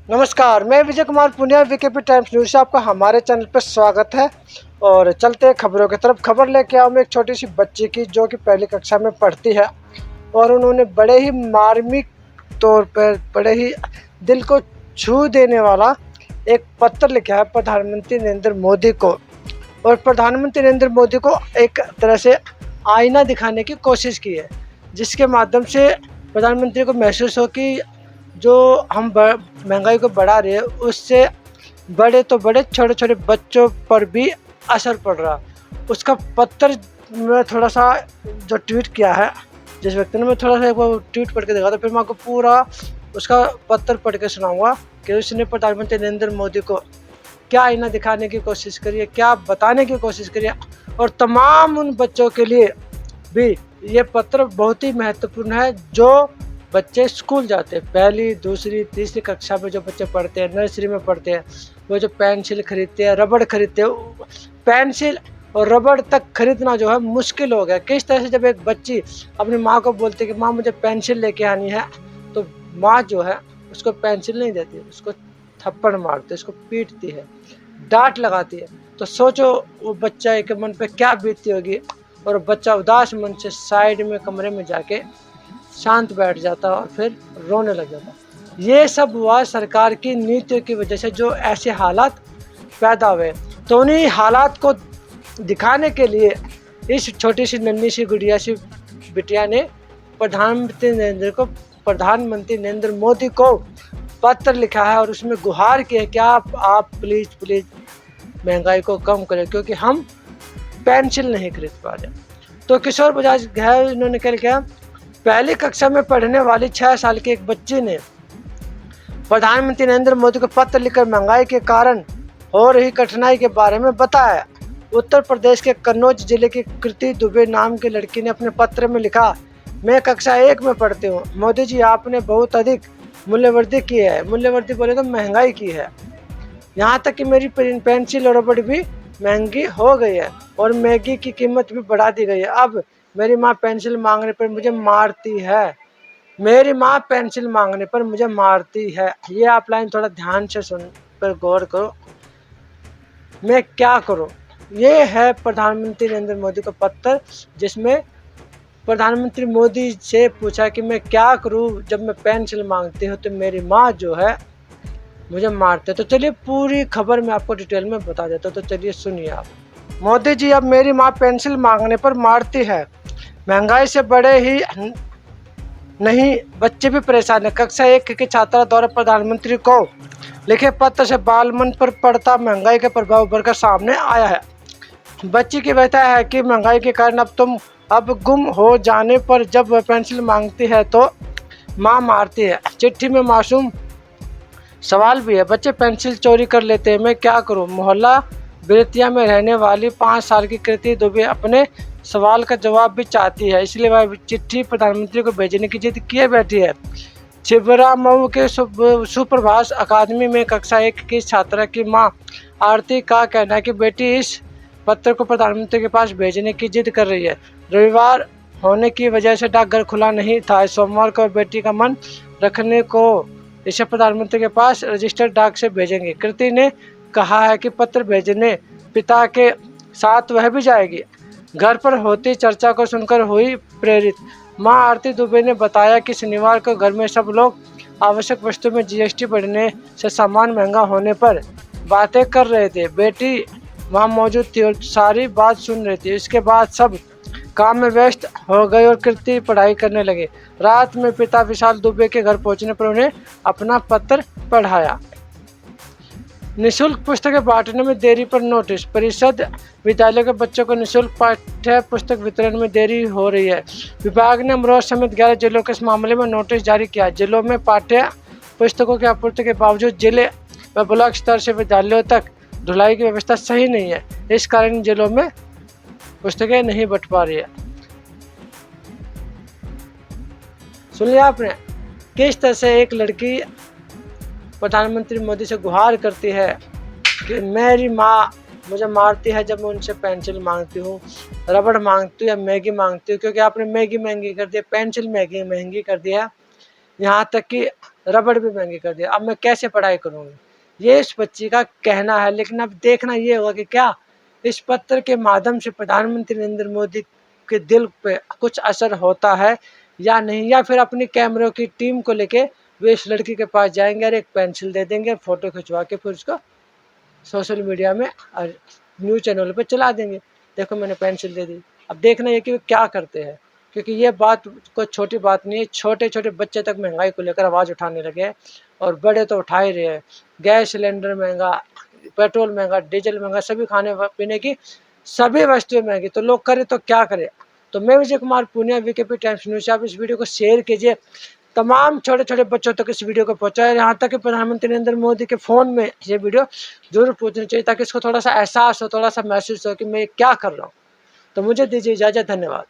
नमस्कार, मैं Vijay Kumar Punia VKP times news से आपका हमारे चैनल पर स्वागत है। और चलते हैं खबरों की तरफ। खबर लेके आऊँ मैं एक छोटी सी बच्ची की जो कि पहली कक्षा में पढ़ती है और उन्होंने बड़े ही मार्मिक तौर पर बड़े ही दिल को छू देने वाला एक पत्र लिखा है प्रधानमंत्री नरेंद्र मोदी को। और प्रधानमंत्री नरेंद्र मोदी को एक तरह से आईना दिखाने की कोशिश की है, जिसके माध्यम से प्रधानमंत्री को महसूस हो कि जो हम महंगाई को बढ़ा रहे हैं उससे बड़े तो बड़े छोटे छोटे बच्चों पर भी असर पड़ रहा। उसका पत्र में थोड़ा सा जो ट्वीट किया है जिस व्यक्ति ने, मैं थोड़ा सा एक बार ट्वीट पढ़ के देखा था, फिर मैं आपको पूरा उसका पत्र पढ़ के सुनाऊंगा कि उसने प्रधानमंत्री नरेंद्र मोदी को क्या आईना दिखाने की कोशिश करी है, क्या बताने की कोशिश करी है। और तमाम उन बच्चों के लिए भी ये पत्र बहुत ही महत्वपूर्ण है जो बच्चे स्कूल जाते हैं, पहली दूसरी तीसरी कक्षा में जो बच्चे पढ़ते हैं, नर्सरी में पढ़ते हैं, वो जो पेंसिल खरीदते हैं, रबड़ खरीदते हैं, पेंसिल और रबड़ तक खरीदना जो है मुश्किल हो गया। किस तरह से जब एक बच्ची अपनी माँ को बोलती है कि माँ मुझे पेंसिल लेके आनी है, तो माँ जो है उसको पेंसिल नहीं देती, उसको थप्पड़ मारती है, उसको पीटती है, डांट लगाती है। तो सोचो वो बच्चा के मन पे क्या बीतती होगी। और बच्चा उदास मन से साइड में कमरे में जाके शांत बैठ जाता और फिर रोने लग जाता। ये सब हुआ सरकार की नीतियों की वजह से, जो ऐसे हालात पैदा हुए। तो उन्हीं हालात को दिखाने के लिए इस छोटी सी नन्ही सी गुड़िया सी बिटिया ने प्रधानमंत्री नरेंद्र मोदी को पत्र लिखा है और उसमें गुहार की है कि आप प्लीज़ महंगाई को कम करें, क्योंकि हम पेंसिल नहीं खरीद पा रहे। तो किशोर बजाज है, इन्होंने क्या लिखा, पहली कक्षा में पढ़ने वाली 6 साल की एक बच्ची ने प्रधानमंत्री नरेंद्र मोदी को पत्र लिखकर महंगाई के कारण हो रही कठिनाई के बारे में बताया। उत्तर प्रदेश के कन्नौज जिले की कृति दुबे नाम की लड़की ने अपने पत्र में लिखा, मैं कक्षा 1 में पढ़ती हूँ। मोदी जी, आपने बहुत अधिक मूल्यवृद्धि की है। मूल्यवृद्धि बोले तो महंगाई की है। यहाँ तक कि मेरी पेंसिल और रबड़ भी महंगी हो गई है और मैगी की कीमत भी बढ़ा दी गई है। अब मेरी माँ पेंसिल मांगने पर मुझे मारती है। मेरी माँ पेंसिल मांगने पर मुझे मारती है। ये आप लाइन थोड़ा ध्यान से सुन पर गौर करो। मैं क्या करूँ? ये है प्रधानमंत्री नरेंद्र मोदी का पत्र, जिसमें प्रधानमंत्री मोदी से पूछा कि मैं क्या करूँ जब मैं पेंसिल मांगती हूँ तो मेरी माँ जो है मुझे मारते। तो चलिए पूरी खबर मैं आपको डिटेल में बता देता हूँ, तो चलिए सुनिए आप। मोदी जी, अब मेरी माँ पेंसिल मांगने पर मारती है। महंगाई से बड़े ही नहीं बच्चे भी परेशान है। कक्षा 1 के छात्रा द्वारा प्रधानमंत्री को लिखे पत्र से बालमन पर पड़ता महंगाई का प्रभाव उभर कर सामने आया है। बच्ची की कहता है कि महंगाई के कारण अब गुम हो जाने पर जब वह पेंसिल मांगती है तो माँ मारती है। चिट्ठी में मासूम सवाल भी है, बच्चे पेंसिल चोरी कर लेते हैं, मैं क्या करूं? मोहल्ला बेतिया में रहने वाली 5 साल की कृति दुबे अपने सवाल का जवाब भी चाहती है, इसलिए वह चिट्ठी प्रधानमंत्री को भेजने की जिद किए बैठी है। छिबरामऊ के सुप्रभाष अकादमी में कक्षा 1 की छात्रा की मां आरती का कहना है कि बेटी इस पत्र को प्रधानमंत्री के पास भेजने की जिद कर रही है। रविवार होने की वजह से डाकघर खुला नहीं था। सोमवार को बेटी का मन रखने को इसे प्रधानमंत्री के पास रजिस्टर्ड डाक से भेजेंगे। कृति ने कहा है कि पत्र भेजने पिता के साथ वह भी जाएगी। घर पर होती चर्चा को सुनकर हुई प्रेरित मां आरती दुबे ने बताया कि शनिवार को घर में सब लोग आवश्यक वस्तु में जीएसटी बढ़ने से सामान महंगा होने पर बातें कर रहे थे। बेटी वहां मौजूद थी और सारी बात सुन रही थी। इसके बाद सब काम में व्यस्त हो गए और कृति पढ़ाई करने लगे। रात में पिता विशाल दुबे के घर पहुंचने पर उन्हें अपना पत्र पढ़ाया। निःशुल्क पुस्तकें बांटने में देरी पर नोटिस। परिषद विद्यालय के बच्चों को निःशुल्क पाठ्य पुस्तक वितरण में देरी हो रही है। विभाग ने अमरोहा समेत 11 जिलों के इस मामले में नोटिस जारी किया। जिलों में पाठ्य पुस्तकों की आपूर्ति के बावजूद जिले व ब्लॉक स्तर से विद्यालयों तक ढुलाई की व्यवस्था सही नहीं है। इस कारण जिलों में पुस्तकें नहीं बट पा रही है। सुन लिया आपने किस तरह से एक लड़की प्रधानमंत्री मोदी से गुहार करती है कि मेरी माँ मुझे मारती है जब मैं उनसे पेंसिल मांगती हूँ, रबड़ मांगती हूँ या मैगी मांगती हूँ, क्योंकि आपने मैगी महंगी कर दी है, पेंसिल महंगी कर दी है। यहाँ तक कि रबड़ भी महंगी कर दिया। अब मैं कैसे पढ़ाई करूँगी, ये इस बच्ची का कहना है। लेकिन अब देखना ये होगा कि क्या इस पत्र के माध्यम से प्रधानमंत्री नरेंद्र मोदी के दिल पे कुछ असर होता है या नहीं, या फिर अपनी कैमरों की टीम को लेके वे इस लड़की के पास जाएंगे और एक पेंसिल दे देंगे, फोटो खिंचवा के फिर उसको सोशल मीडिया में और न्यूज़ चैनल पे चला देंगे, देखो मैंने पेंसिल दे दी। अब देखना है कि वो क्या करते हैं, क्योंकि ये बात कोई छोटी बात नहीं है। छोटे छोटे बच्चे तक महंगाई को लेकर आवाज़ उठाने लगे हैं, और बड़े तो उठा ही रहे हैं। गैस सिलेंडर महंगा, पेट्रोल महंगा, डीजल महंगा, सभी खाने पीने की सभी वस्तुएं महंगी, तो लोग करें तो क्या करें। तो मैं Vijay Kumar Poonia, VKP times news से। आप इस वीडियो को शेयर कीजिए, तमाम छोटे छोटे बच्चों तक इस वीडियो को पहुंचाए। यहाँ तक कि प्रधानमंत्री नरेंद्र मोदी के फ़ोन में ये वीडियो जरूर पहुंचनी चाहिए, ताकि इसको थोड़ा सा एहसास हो, थोड़ा सा महसूस हो कि मैं क्या कर रहा हूँ। तो मुझे दीजिए इजाज़त, धन्यवाद।